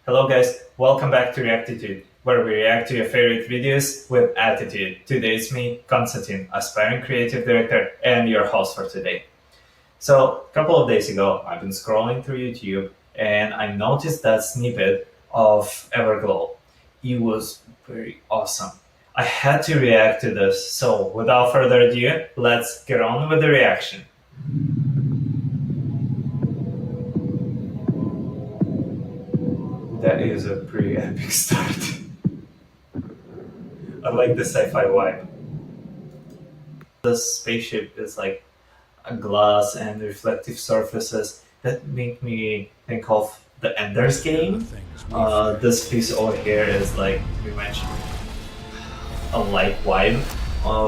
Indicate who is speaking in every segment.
Speaker 1: Hello guys, welcome back to Reactitude, where we react to your favorite videos with attitude. Today it's me, Konstantyn, aspiring creative director and your host for today. So, a couple of days ago, I've been scrolling through YouTube and I noticed that snippet of Everglow. It was very awesome. I had to react to this, so without further ado, let's get on with the reaction. That is a pretty epic start. I like the sci-fi vibe. The spaceship is like a glass and reflective surfaces that make me think of the Ender's Game. This piece over here is like we mentioned a light vibe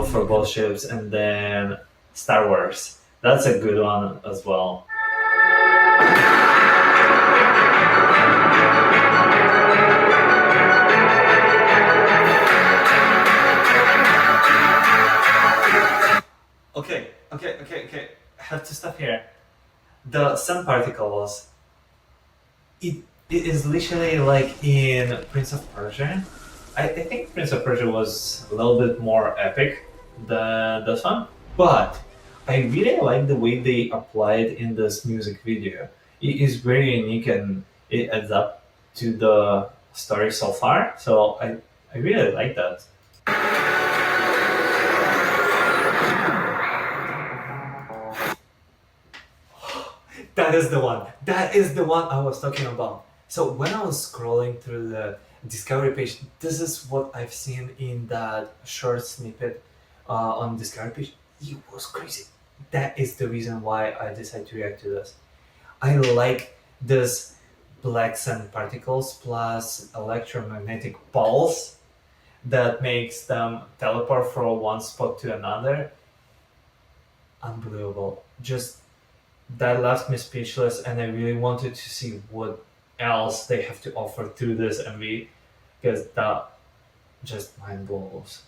Speaker 1: for both ships, and then Star Wars. That's a good one as well. Okay. I have to stop here. The sun particles. It is literally like in Prince of Persia. I think Prince of Persia was a little bit more epic than this one, but I really like the way they applied in this music video. It is very unique and it adds up to the story so far. So I really like that. That is the one. That is the one I was talking about. So when I was scrolling through the Discovery page, this is what I've seen in that short snippet on Discovery page. It was crazy. That is the reason why I decided to react to this. I like this black sand particles plus electromagnetic pulse that makes them teleport from one spot to another. Unbelievable. Just that left me speechless, and I really wanted to see what else they have to offer through this MV, because that just mind blows.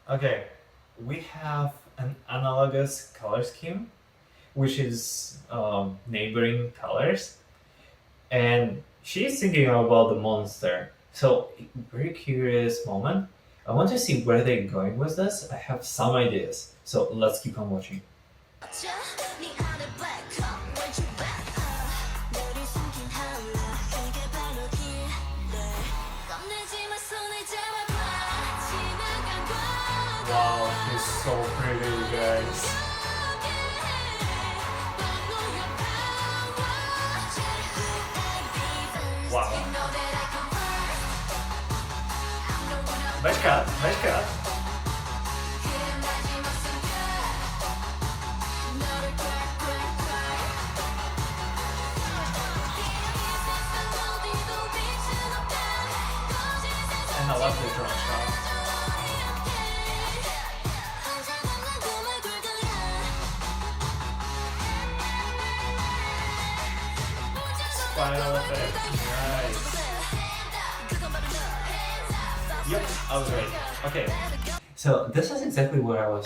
Speaker 1: Okay, we have an analogous color scheme, which is neighboring colors, and she's thinking about the monster. So, very curious moment. I want to see where they're going with this. I have some ideas, so let's keep on watching. Wow, he's so pretty, guys. Wow. Nice cut, nice cut. And I love the drone shot. Final effect. Nice. Yep, I was right. Okay. So this is exactly what I was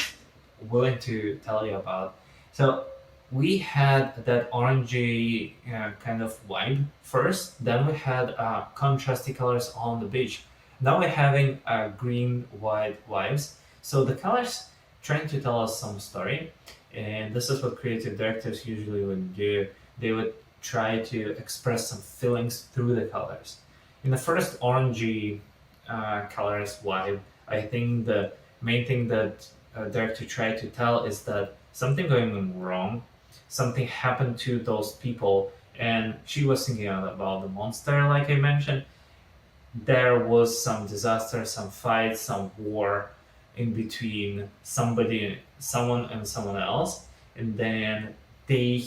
Speaker 1: willing to tell you about. So we had that orangey kind of vibe first, then we had contrasty colors on the beach. Now we're having green white vibes. So the colors trying to tell us some story, and this is what creative directors usually would do. They would try to express some feelings through the colors. In the first orangey colors vibe, I think the main thing that director tried to tell is that something going wrong, something happened to those people, and she was thinking about the monster, like I mentioned. There was some disaster, some fight, some war in between someone and someone else, and then they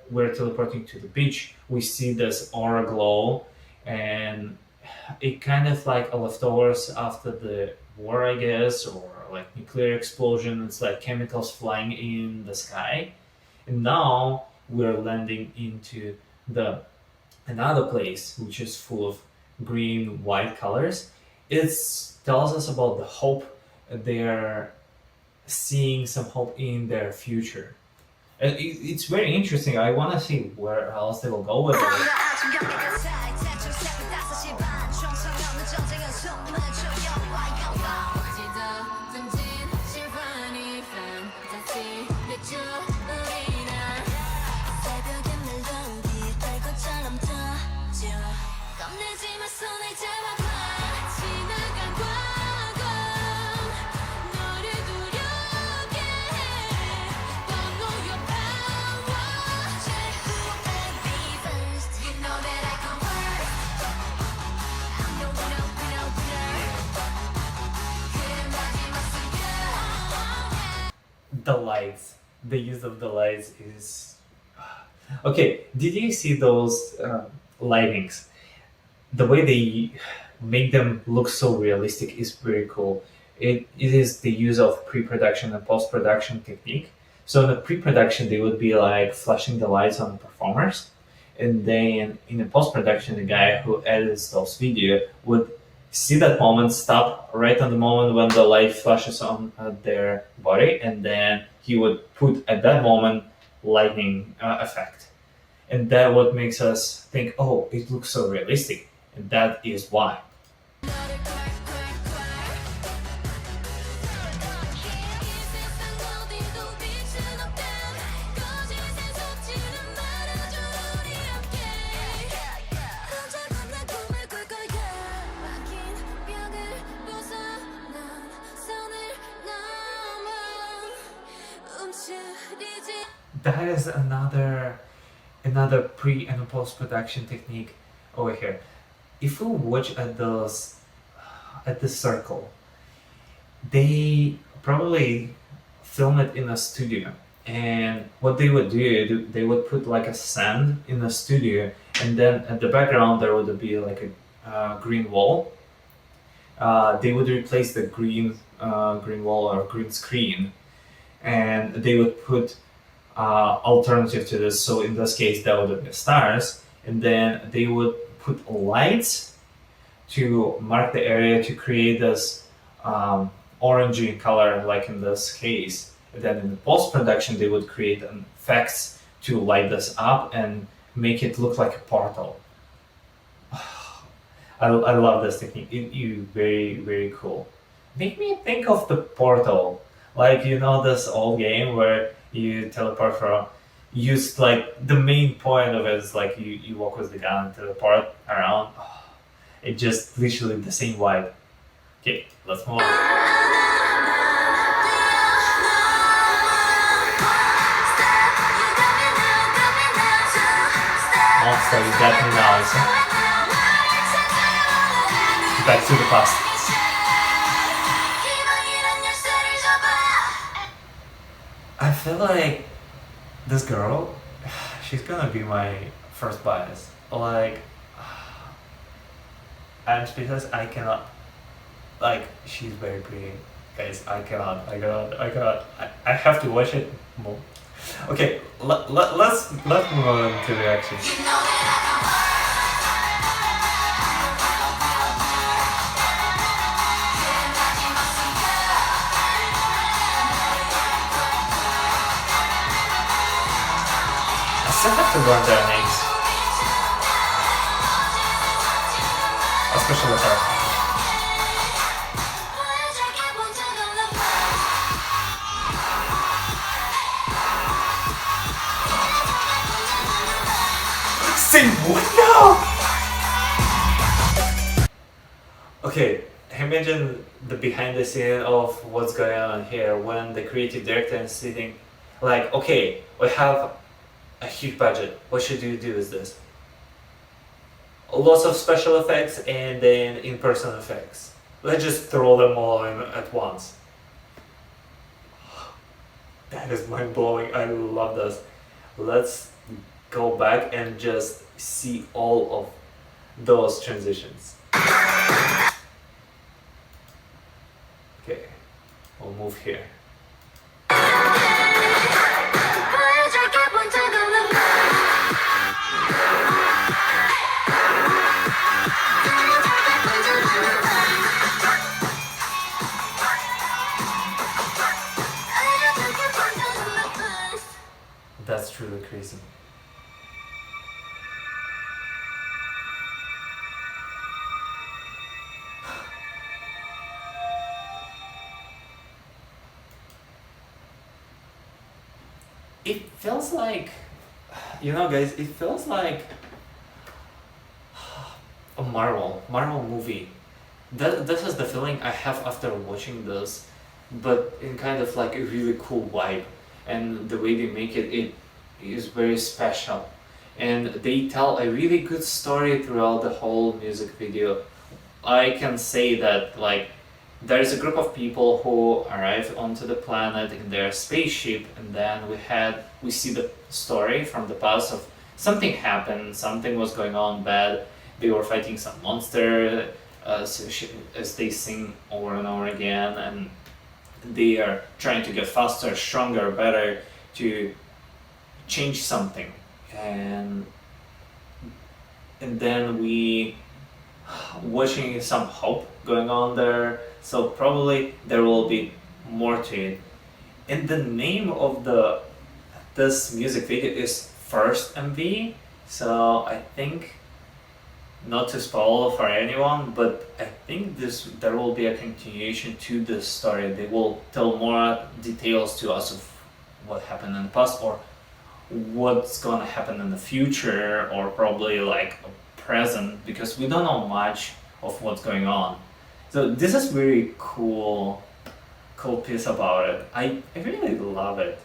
Speaker 1: we're teleporting to the beach. We see this aura glow, and it kind of like a leftovers after the war, I guess, or like nuclear explosion. It's like chemicals flying in the sky, and now we're landing into the another place which is full of green, white colors. It tells us about the hope. They're seeing some hope in their future. And it's very interesting. I want to see where else they will go with it. The lights, the use of the lights is okay. Did you see those lightings? The way they make them look so realistic is very cool. It is the use of pre-production and post-production technique. So in the pre-production, they would be like flashing the lights on the performers, and then in the post-production, the guy who edits those video would see that moment, stop right on the moment when the light flashes on their body, and then he would put at that moment lightning effect, and that what makes us think, oh, it looks so realistic, and that is why. That is another pre and post production technique over here. If we watch at the circle, they probably film it in a studio. And what they would do, they would put like a sand in the studio, and then at the background there would be like a green wall. They would replace the green wall or green screen, and they would put alternative to this. So in this case, that would be stars, and then they would put lights to mark the area to create this orangey color, like in this case. And then in the post production, they would create effects to light this up and make it look like a portal. I love this technique. It very, very cool. Make me think of the portal, like this old game where you teleport from. Use like the main point of it is like you walk with the gun and teleport around. It just literally the same vibe. Okay, let's move on. Monster, you got me now, listen. Back to the past. I feel like this girl, she's gonna be my first bias. Like, I'm speechless. I cannot. Like, she's very pretty, guys. I cannot. I have to watch it more. Okay, let's move on to the action. I still have to learn their names, especially with her. Say what now? Okay, imagine the behind the scene of what's going on here when the creative director is sitting like, okay, we have a huge budget. What should we do with this? Lots of special effects and then in-person effects. Let's just throw them all in at once. That is mind-blowing. I love this. Let's go back and just see all of those transitions. Okay, we'll here. That's truly crazy. It feels like, guys, it feels like a Marvel movie. This is the feeling I have after watching this, but in kind of like a really cool vibe, and the way they make it is very special, and they tell a really good story throughout the whole music video. I can say that like there's a group of people who arrive onto the planet in their spaceship, and then we see the story from the past of something happened, something was going on bad. They were fighting some monster, as they sing over and over again, and they are trying to get faster, stronger, better to change something, and then we watching some hope going on there. So probably there will be more to it. And the name of this music video is First MV. So I think, not to spoil for anyone, but I think there will be a continuation to this story. They will tell more details to us of what happened in the past, or what's gonna happen in the future, or probably like a present, because we don't know much of what's going on. So this is very cool piece about it. I really love it.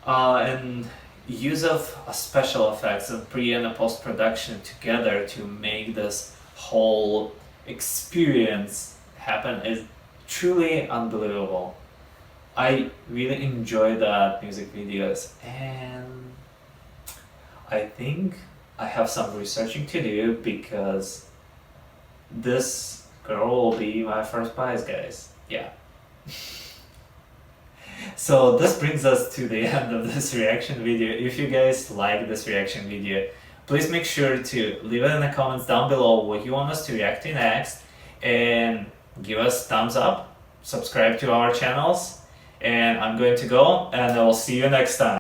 Speaker 1: And use of special effects and pre and post production together to make this whole experience happen is truly unbelievable. I really enjoy that music videos, and I think I have some researching to do, because this girl will be my first prize, guys. Yeah. So this brings us to the end of this reaction video. If you guys like this reaction video, please make sure to leave it in the comments down below what you want us to react to next, and give us thumbs up, subscribe to our channels, and I'm going to go, and I will see you next time.